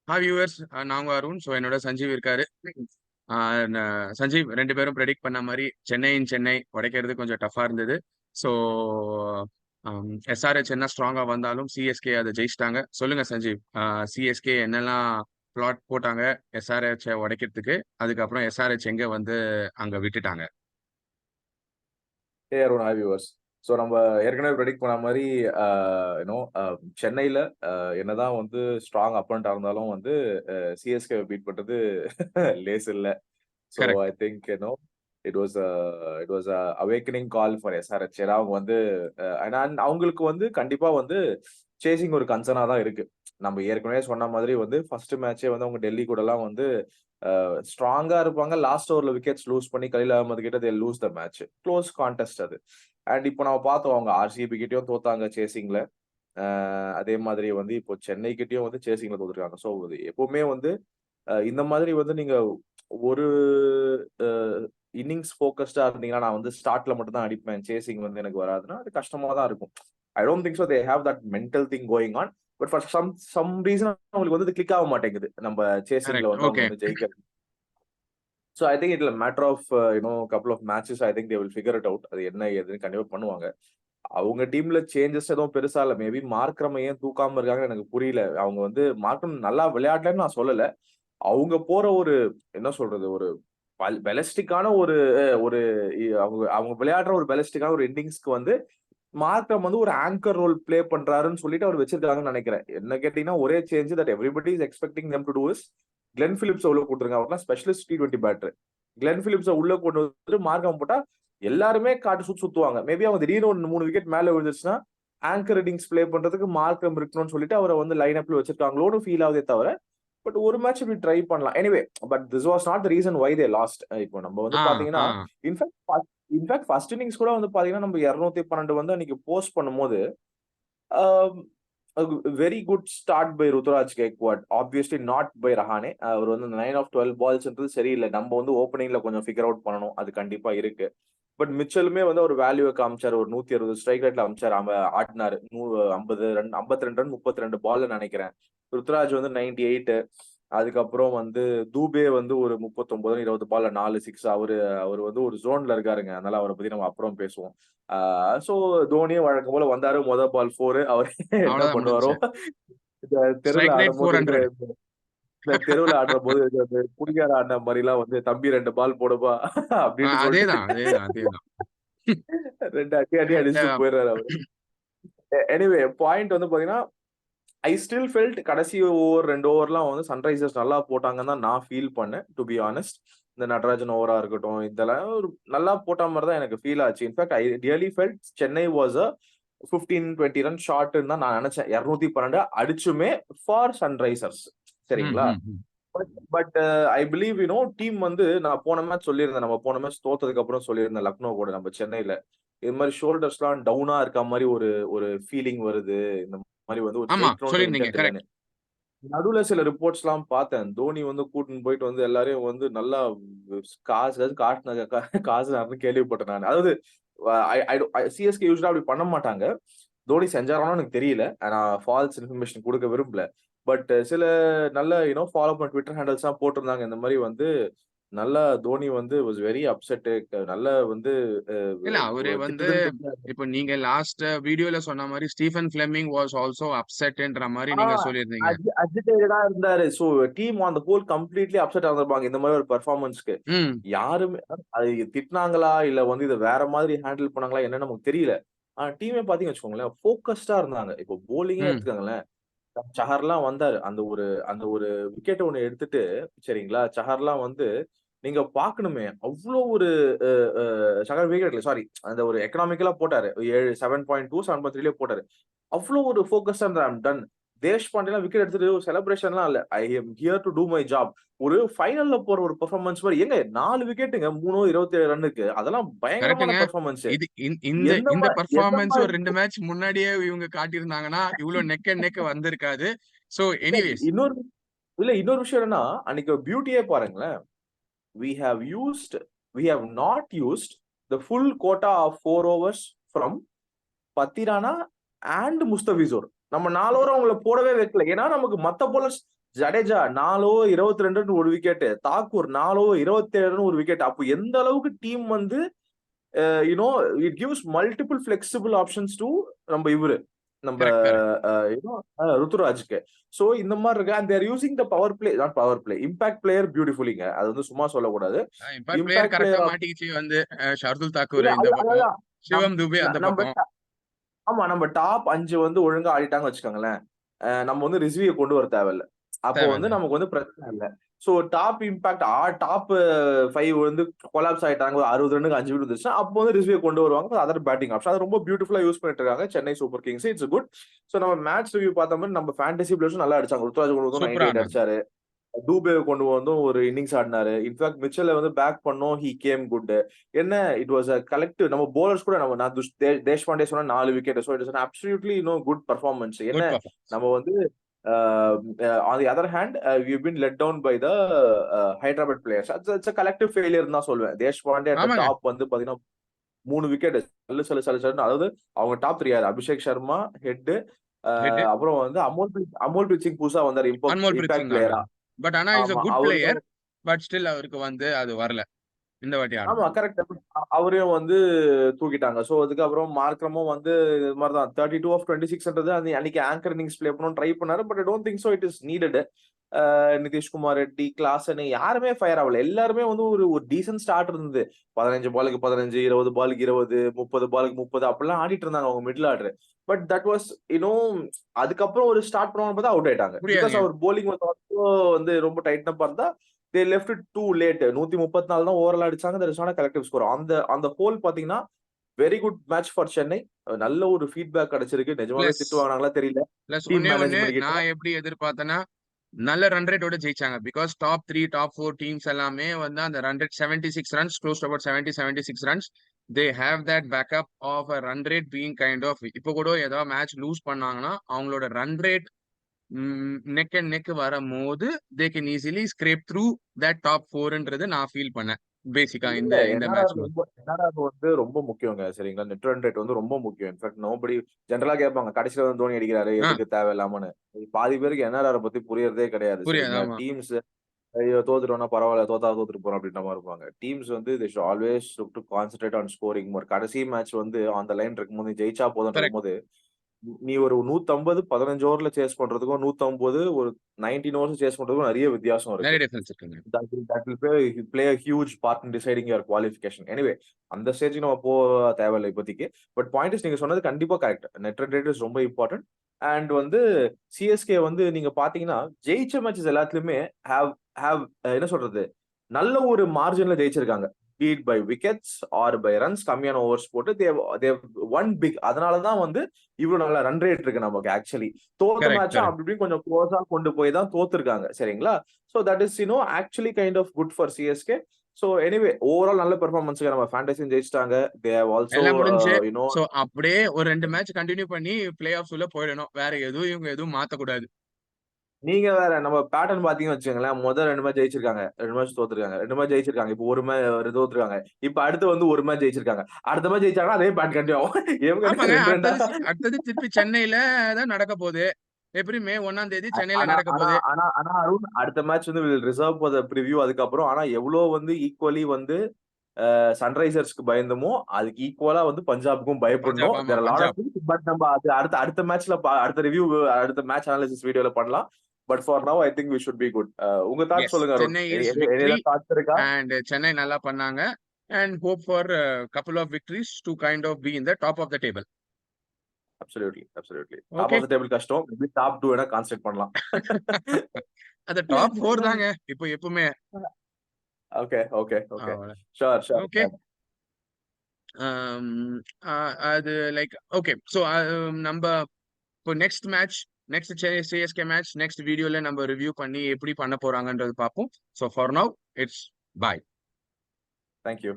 Hi viewers, நாங்க Arun. So என்னோட சஞ்சீவ் இருக்காரு. சஞ்சீவ், ரெண்டு பேரும் ப்ரெடிக்ட் பண்ண மாதிரி சென்னை உடைக்கிறது கொஞ்சம் டஃபா இருந்தது. ஸோ எஸ்ஆர்ஹெச் என்ன ஸ்ட்ராங்கா வந்தாலும் சிஎஸ்கே அதை ஜெயிச்சிட்டாங்க. சொல்லுங்க சஞ்சீவ், சிஎஸ்கே என்னெல்லாம் பிளாட் போட்டாங்க எஸ்ஆர்ஹெச் உடைக்கிறதுக்கு, அதுக்கப்புறம் எஸ்ஆர்ஹெச் எங்க வந்து அங்க விட்டுட்டாங்க? Arun, hi viewers. ஸோ நம்ம ஏற்கனவே ப்ரெடிக்ட் பண்ண மாதிரி யூனோ சென்னையில் என்னதான் வந்து ஸ்ட்ராங் அப்பனண்டா இருந்தாலும் வந்து சிஎஸ்கே பீட் பண்றது லேஸ் இல்லை. So correct. I think it was awakening call for SRH. ஏன்னா அவங்க வந்து அவங்களுக்கு வந்து கண்டிப்பா வந்து சேசிங் ஒரு கன்சர்னா தான் இருக்கு. நம்ம ஏற்கனவே சொன்ன மாதிரி வந்து ஃபர்ஸ்ட் மேட்சே வந்து அவங்க டெல்லி கூட எல்லாம் வந்து ஸ்ட்ராங்கா இருப்பாங்க. லாஸ்ட் ஓவர்ல விக்கெட்ஸ் லூஸ் பண்ணி கலீல் அகமது கிட்ட they lose the match. Close contest அது. அண்ட் இப்போ நம்ம பார்த்தோம், அவங்க ஆர்சிபி கிட்டயும் தோத்தாங்க சேசிங்ல. அதே மாதிரி வந்து இப்போ சென்னை கிட்டயும் வந்து சேசிங்ல தோத்துருக்காங்க. ஸோ எப்பவுமே வந்து இந்த மாதிரி வந்து நீங்க ஒரு இன்னிங்ஸ் ஃபோக்கஸ்டா இருந்தீங்கன்னா, நான் வந்து ஸ்டார்ட்ல மட்டும் தான் அடிப்பேன், சேசிங் வந்து எனக்கு வராதுன்னா அது கஷ்டமா தான் இருக்கும். I don't think so they have that mental thing going on. But for some reason அவங்களுக்கு வந்து கிளிக் ஆக மாட்டேங்குது நம்ம சேசிங்ல கரெக்ட். வந்து அவங்க ஓகே. வந்து ஜெயிக்கிறது. ஸோ ஐ திங்க் இட்ல matter of couple of matches. I think they will figure it out. அது என்ன ஏதுன்னு கண்டிப்பா பண்ணுவாங்க. அவங்க டீம்ல சேஞ்சஸ் எதுவும் பெருசா இல்ல. மேபி மார்க்ரம ஏன் தூக்காம இருக்காங்கன்னு எனக்கு புரியல. அவங்க வந்து மார்க்ரம் நல்லா விளையாடலன்னு நான் சொல்லல. அவங்க போற ஒரு என்ன சொல்றது, ஒரு பெலஸ்டிக்கான ஒரு ஒரு அவங்க அவங்க விளையாடுற ஒரு பெலஸ்டிக்கான ஒரு இன்னிங்ஸ்க்கு வந்து மார்க்ரம் வந்து ஒரு ஆங்கர் ரோல் பிளே பண்றாருன்னு சொல்லிட்டு அவர் வச்சிருக்காங்கன்னு நினைக்கிறேன். என்ன கேட்டீங்கன்னா, ஒரே change that everybody is expecting them to do is Glenn Phillips உள்ள கூட்டுருங்க. அவர்லாம் ஸ்பெஷலிஸ்ட் T20 பேட்டர். கிளென் பிலிப்ஸ உள்ள கொண்டு வந்து மார்க்கம் போட்டா எல்லாருமே காட்டு சுத்துவாங்க. மேபி அவங்க திடீர்னு ஒரு 3 விக்கெட் மேல விழுந்துச்சுன்னா ஆங்கர் இன்னிங்ஸ் பிளே பண்றதுக்கு மார்க்கம் இருக்கணும்னு சொல்லிட்டு அவரை வந்து லைன் அப்ல வச்சிருக்காங்களோன்னு ஃபீல் ஆகுதே தவிர, பட் ஒரு மேட்ச் இப்படி ட்ரை பண்ணலாம். Anyway, but this was not the reason why they lost. இப்போ நம்ம வந்து ஆ பாத்தீங்கன்னா, ஆ இன்ஃபேக்ட் ஃபர்ஸ்ட் இன்னிங்ஸ் கூட வந்து பாத்தீங்கன்னா நம்ம 212 வந்து அன்னைக்கு போஸ்ட் பண்ணும்போது very good start by Ruturaj Gaikwad. Obviously not by Rahane. அவர் வந்து 9 ஆஃப் 12 பால்ஸ்ன்றது சரியில்லை. நம்ம வந்து ஓப்பனிங்ல கொஞ்சம் ஃபிகர் அவுட் பண்ணணும். அது கண்டிப்பா இருக்கு. பட் மிச்சலுமே வந்து ஒரு வேல்யூவை காமிச்சாரு. ஒரு 160 ஸ்ட்ரைக் ரேட்ல அமிச்சாரு. ஆடினாரு. 50 ரன், 52 ரன் 32 பால்ல நினைக்கிறேன். ருத்ராஜ் வந்து 98. அதுக்கப்புறம் வந்து தூபே வந்து ஒரு 39 20 பால்ல 4 சிக்ஸ். அவர் வந்து ஒரு ஜோன்ல இருக்காருங்க. அதனால அவரை பத்தி நம்ம அப்புறம் பேசுவோம். சோ தோனியும் வழக்கம் போல வந்தாரு. முதல் பால் 4. அவர் என்ன அவ்வளவுதான் பண்ணுவாரோ, முடிஞ்சு. இந்த தெருவுல ஸ்ட்ரைக் ரேட் ஆடும்போது இருக்கிற 400. இந்த தெருவுல ஆடுற போது அந்த குடிகார ஆடின மாதிரி எல்லாம் வந்து தம்பி 2 பால் போடுப்பா அப்படின்னு சொல்லிட்டு அதேதான் அதேதான் அதேதான். 2 அடி அடி அடிச்சுட்டு போயிடுறாரு அவரு. எனிவே பாயிண்ட் வந்து பாத்தீங்கன்னா, ஐ ஸ்டில் ஃபெல்ட் கடைசி ஓவர் 2 ஓவர்லாம் வந்து சன்ரைசர்ஸ் நல்லா போட்டாங்கன்னு தான் நான் ஃபீல் பண்ணேன். டு பி ஆனஸ்ட், இந்த நடராஜன் ஓவரா இருக்கட்டும், இதெல்லாம் ஒரு நல்லா போட்ட மாதிரி தான் எனக்கு ஃபீல் ஆச்சு. In fact I really felt Chennai was a 15-20 run ஷார்ட்ன்னு தான் நான் நினைச்சேன். 212 அடிச்சுமே ஃபார் சன்ரைசர்ஸ். ம் சரிங்களா? ம் ம். பட் ஐ பிலீவ் டீம் வந்து நான் போன மேட்ச் சொல்லியிருந்தேன். நம்ம போன மேட்ச் தோத்ததுக்கு அப்புறம் சொல்லியிருந்தேன் லக்னோ கூட நம்ம சென்னையில. இது மாதிரி ஷோல்டர்ஸ்லாம் டவுனா இருக்க மாதிரி ஒரு ஒரு ஃபீலிங் வருது. இந்த மாதிரி வந்து ஒரு ஆமா, ஜெயிக்கணும்ன்ற சொல்லியிருந்தீங்க. இன்டென்ட் இல்லன்னு. கரெக்ட். நடுவுல சில ரிப்போர்ட்ஸ் எல்லாம் பார்த்தேன். தோனி வந்து கூட்டின்னு போயிட்டு வந்து எல்லாரையும் வந்து நல்லா காசு காசுனாருன்னு கேள்விப்பட்டேன் நான். அதாவது சிஎஸ்கே யூஸ்வலா அப்படி பண்ண மாட்டாங்க. தோனி செஞ்சாரான்னு எனக்கு தெரியல. நான் ஃபால்ஸ் இன்ஃபர்மேஷன் கொடுக்க விரும்பல. பட் சில நல்ல ஃபாலோ பண்ண ட்விட்டர் ஹேண்டல்ஸ் எல்லாம் போட்டிருந்தாங்க. இந்த மாதிரி வந்து நல்லா தோனி வந்து வாஸ் வெரி அப்செட். நல்ல வந்து இல்ல அவரு திட்டு வந்து திட்டு. இப்ப நீங்க லாஸ்ட் வீடியோல சொன்ன மாதிரி ஸ்டீஃபன் பிளெமிங் வாஸ் ஆல்சோ அப்செட்ன்ற மாதிரி ஆ நீங்க சொல்லியிருந்தீங்க. அஜிடேட்டடா இருந்தாரு. So team on the whole completely upset ஆகிருப்பாங்க இந்த மாதிரி ஒரு பெர்ஃபார்மன்ஸ்க்கு. ம் யாருமே அது திட்டுனாங்களா இல்ல வந்து இத வேற மாதிரி ஹேண்டில் பண்ணாங்களா என்னன்னு நமக்கு தெரியல. ஆனா டீமே பாத்தீங்கன்னு வச்சுக்கோங்களேன், ஃபோக்கஸ்டா இருந்தாங்க. இப்போ போலிங்கே ம். எடுத்துக்கோங்களேன். சஹர்லாம் வந்தாரு. அந்த ஒரு விக்கெட் ஒண்ணு எடுத்துட்டு, சரிங்களா? சஹர்லாம் வந்து நீங்க பார்க்கணுமே, அவ்ளோ ஒரு அ அ சஹர் விக்கெட் இல்ல, சாரி. அந்த ஒரு எக்கனாமிக்கலா போட்டாரு. 7.2 7.3லயே போட்டாரு. அவ்ளோ ஒரு ஃபோக்கஸ்டா இருந்தாரு. I'm ton. தேஷ்பாண்டேலாம் விக்கெட் எடுத்துட்டு செலிப்ரேஷன்லாம் இல்ல. I am here to do my job. ஒரு ஃபைனல்ல போற ஒரு பெர்ஃபார்மன்ஸ் மாரி. ஏங்க 4 விக்கெட்டுங்க 3 27 ரன்னுக்கு. அதெல்லாம் பயங்கரமான கரெக்ட்டுங்க. பெர்ஃபார்மன்ஸ். இது இந்த எந்த இந்த மா எந்த பெர்ஃபார்மன்ஸ் ஒரு மாரி 2 மேட்ச் முன்னாடியே இவங்க காட்டியிருந்தாங்கன்னா, இவ்ளோ நெக் அண்ட் நெக் வந்திருக்காது. So anyways. இன்னொரு இன்னொரு விஷயம் என்னன்னா, அன்னைக்கு பியூட்டியே பாருங்களேன். we have used we have not used the full quota of 4 overs from Pathirana and Mustafizur. நம்ம 4 ஓவர் அவங்கள போடவே வைக்கல. ஏன்னா நமக்கு மத்த போலர்ஸ் ஜடேஜா 4 ஓவர் 22 ஒரு விக்கெட், தாக்கூர் 4 ஓவர் 27 ஒரு விக்கெட். அப்போ எந்த அளவுக்கு டீம் வந்து you know it gives multiple flexible options to நம்ம இவரு நம்ம கரெக்ட் கரெக்ட் ருத்துராஜ்க்கு. சோ இந்த மாதிரி இருக்கு. And they're using the power play, not power play, impact player பியூட்டிஃபுல்லிங்க. அது வந்து சும்மா சொல்லக்கூடாது. இம்பாக்ட் பிளேயர் இம்பாக்ட் கரெக்டா பிளேயர் மாட்டிக்கிச்சு வந்து ஷர்துல் தாக்கூர் இல்ல இந்த பக்கம், அதான் சிவம் துபே அந்த நம்ம பக்கம். ஆமா நம்ம டாப் 5 வந்து ஒழுங்கா ஆடிட்டாங்க வச்சுக்கோங்களேன். நம்ம வந்து ரிஸ்விய கொண்டு வர தேவையில்ல. அப்போ வந்து தேவையில்ல. நமக்கு வந்து பிரச்சனை இல்ல. சோ டாப் இம்பாக்ட் டாப் 5 வந்து கொலாப்ஸ் ஆயிட்டாங்க. ஒரு 60 ரன்னுக்கு 5 விக்கெட் வந்துருச்சுன்னா, அப்போ வந்து ரிஸ்விய கொண்டு வருவாங்க. Other batting option. அது ரொம்ப பியூட்டிஃபுல்லா யூஸ் பண்ணிட்டு இருக்காங்க Chennai super Kings. It's good. So நம்ம மேட்ச் ரிவ்யூ பார்த்த மாதிரி நம்ம ஃபேண்டசி பிளேயர்ஸும் நல்லா அடிச்சாங்க. ருத்துராஜ் கொண்டு வந்து சூப்பரா 98 ஆனாங்க. அடிச்சாரு. டூபேவை கொண்டு வந்தும் ஒரு இன்னிங்ஸ் ஆடினாரு. இன்ஃபேக்ட் மிச்சலை வந்து பேக் பண்ணோம். He came good. என்ன இட் வாஸ் அ கலெக்டிவ். நம்ம போலர்ஸ் கூட நான் தேஷ்பாண்டே சொன்னா 4 wicket. So it is absolutely good performance. என்ன குட் பர்ஃபார்மன்ஸ். நம்ம வந்து on the other hand we been let down by the Hyderabad players. It's collective failure தான் சொல்லுவேன். தேஷ்பாண்டே அட் ஆமாங்க. டாப் வந்து பாத்தீங்கன்னா 3 விக்கெட் சல்லு. அதாவது அவங்க டாப் 3 யாரு? அபிஷேக் சர்மா ஹெட், ஹெட் அப்புறம் வந்து அமோல்பிரீத் சிங் புதுசா வந்தாரு அன்மோல் பிரீத் இம்பாக்ட் சிங் பிளேயரா. ஆனாங்க. பட் ஆனா இஸ் a ஆமா குட் அவரு பிளேயர். பட் ஸ்டில் அவருக்கு வந்து அது வரல இந்த வாட்டி ஆமா ஆடும்போது. கரெக்ட். அவரையும் வந்து தூக்கிட்டாங்க. சோ அதுக்கப்புறம் மார்க்ரமும் வந்து இது மாதிரிதான் 32 ஆஃப் 26ன்றது அன்னைக்கு ஆங்கர் இன்னிங்ஸ் பிளே பண்ணணும் ட்ரை பண்ணாரு. But I don't think so it is needed. Nitish Kumar Reddy, Klaasen யாருமே ஃபயர் ஆகல. எல்லாருமே வந்து ஒரு ஒரு டீசன்ட் ஸ்டார்ட் இருந்தது. 15 பாலுக்கு 15, 20 பாலுக்கு 20, 30 பாலுக்கு 30 அப்படிலாம் ஆடிட்டு இருந்தாங்க அவங்க middle order. But that was அதுக்கப்புறம் ஒரு ஸ்டார்ட் பண்ணுவாங்க பார்த்தா அவுட் ஆயிட்டாங்க. பிகாஸ் முடியாதுங்க. அவர் போலிங் வந்து ரொம்ப டைட்டா இருந்தா they left it too late. 134 தான் ஓவரால் அடிச்சாங்க. there is not a collective score. அந்த ஹோல் பாத்தீங்கன்னா very good match for Chennai. நல்ல ஒரு ஃபீட்பேக் கிடைச்சிருக்கு. நிஜமாவே பிளஸ் திட்டு வாங்கினாங்களா தெரியல பிளஸ் டீம் ஒன்னே ஒண்ணு மேனேஜ்மெண்ட் கிட்ட. நான் எப்படி எதிர்பார்த்தேன்னா நல்ல ரன் ரேட்டோட ஜெயிச்சாங்க. பிகாஸ் டாப் 3 டாப் 4 டீம்ஸ் எல்லாமே வந்து அந்த run rate 76 runs close about 76 runs. They have that backup of a run rate being kind of இப்போ கூட ஏதாவது மேட்ச் லூஸ் பண்ணாங்கன்னா அவங்களோட run rate neck and neck வரும்போது they can easily scrape through that top 4ன்றது நான் feel பண்ணேன் பேசிக்கா இல்ல இந்த இந்த மேட்ச்ல. என்ஆர்ஆர் வந்து ரொம்ப முக்கியங்க. சரிங்களா, நெட் ரன் ரேட் வந்து ரொம்ப முக்கியம். இன்ஃபேக்ட் நோபடி ஜென்ரலா கேட்பாங்க கடைசியில வந்து தோனி அடிக்கிறாரு ஆ எதுக்கு தேவையில்லாமனு. பாதி பேருக்கு என்ஆர்ஆர் பத்தி புரியறதே கிடையாது. புரியாது. சரிங்களா, ஆமா டீம்ஸ் ஐயோ தோத்துட்டோம்னா பரவாயில்ல, தோத்துட்டு போறோம் அப்படின்ற மாதிரி இருப்பாங்க. டீம்ஸ் வந்து they should always look to concentrate on scoring more. கடைசி மேட்ச் வந்து ஆன் த லைன் இருக்கும்போது ஜெயிச்சா போதும் கரெக்ட். இருக்கும்போது நீ ஒரு 150 15 ஓவர்ல சேஸ் பண்றதுக்கும் 150 ஒரு 19 ஓவர்ஸ் சேஸ் பண்றதுக்கும் நிறைய வித்தியாசம் இருக்கு. நிறைய டிஃபரன்ஸ் இருக்குங்க. That will play a huge part in deciding your qualification. Anyway, அந்த ஸ்டேஜ்க்கு நம்ம போக தேவையில்லை இப்போதைக்கு. பட் பாயிண்ட் இஸ் நீங்க சொன்னது கண்டிப்பா correct. Net run rate is ரொம்ப இம்பார்ட்டன்ட். அண்ட் வந்து சிஎஸ்கே வந்து நீங்க பாத்தீங்கன்னா ஜெயிச்ச மேட்சஸ் எல்லாத்துலயுமே ஹேவ் ஹேவ் என்ன சொல்றது, நல்ல ஒரு மார்ஜின்ல ஜெயிச்சிருக்காங்க. Beat by wickets or by runs, கம்மியான ஓவர்ஸ் போட்டு தேவ் ஒன் பிக். அதனாலதான் வந்து இவ்வளவு நல்ல ரன் ரேட் இருக்கு நமக்கு. ஆக்சுவலி தோத்த கரெக்ட் மேட்ச் கரெக்ட். அப்படி இப்படி கொஞ்சம் க்ளோஸா கொண்டு போய் தான் தோத்துருக்காங்க. சரிங்களா, so that is actually kind of good for CSK. So anyway overall நல்ல பெர்ஃபார்மன்ஸ்க்கு நம்ம ஃபேண்டசியும் ஜெயிச்சிட்டாங்க. தே ஹேவ் ஆல்சோ எல்லாம் முடிஞ்சு யூனோ சோ அப்படியே ஒரு 2 மேட்ச் கண்டினியூ பண்ணி பிளே ஆஃப்ஸ் உள்ள போயிடணும். வேற எதுவும் இவங்க எதுவும் மாத்தக்கூடாது. நீங்க வேற நம்ம பேட்டர்ன் பாத்தீங்கன்னு வச்சுக்கோங்களேன். முதல் 2 மேட்ச் ஜெயிச்சிருக்காங்க, 2 மேட்ச் தோத்துருக்காங்க, 2 மேட்ச் ஜெயிச்சிருக்காங்க, இப்போ ஒரு மேட்ச் தோத்துருக்காங்க, இப்ப அடுத்து வந்து ஒரு மேட்ச் ஜெயிச்சிருக்காங்க, அடுத்த மேட்ச் ஜெயிச்சாங்கன்னா அதே பேட் கண்டினியூ ஆகும். இவங்க ஆமாங்க. 2 அடுத்தது திருப்பி சென்னையில தான் நடக்க போகுது. எப்படி மே 1ஆம் தேதி சென்னையில ஆனா நடக்க ஆனா போகுது. ஆனா ஆனா அருண் அடுத்த மேட்ச் வந்து வில் ரிசர்வ் ஃபார் த பிரிவியூ அதுக்கப்புறம். ஆனா எவ்வளவு வந்து ஈக்குவலி வந்து சன்ரைசர்ஸ்க்கு பயந்தமோ அதுக்கு ஈக்குவலா வந்து பஞ்சாபுக்கும் பயப்படணும். பஞ்சாப். ஆமா there lot of Punjab. Things. But நம்ம அது அடுத்த மேட்ச்ல அடுத்த ரிவ்யூ அடுத்த மேட்ச் அனாலிசிஸ் வீடியோல பண்ணலாம். But for now I think we should be good. உங்க தாட்ஸ் எஸ். சொல்லுங்க அருண். சென்னை இஸ் விக்டரி ஏதாவது தாட்ஸ் இருக்கா? அண்ட் சென்னை நல்லா பண்ணாங்க. And hope for couple of victories to kind of be in the top of the table. Absolutely. Top okay. Of the table கஷ்டம். Maybe top 2 வேணா concentrate பண்ணலாம். அந்த top 4 தாங்க இப்போ எப்பவுமே. ஓகே. அவ்வளவு. ஷூர். ஓகே. அது லைக் ஓகே. ஸோ நம்ம இப்போ next match next CSK match next வீடியோல நம்ம ரிவ்யூ பண்ணி எப்படி பண்ண போறாங்கன்றது பார்ப்போம். So for now it's bye. Thank you.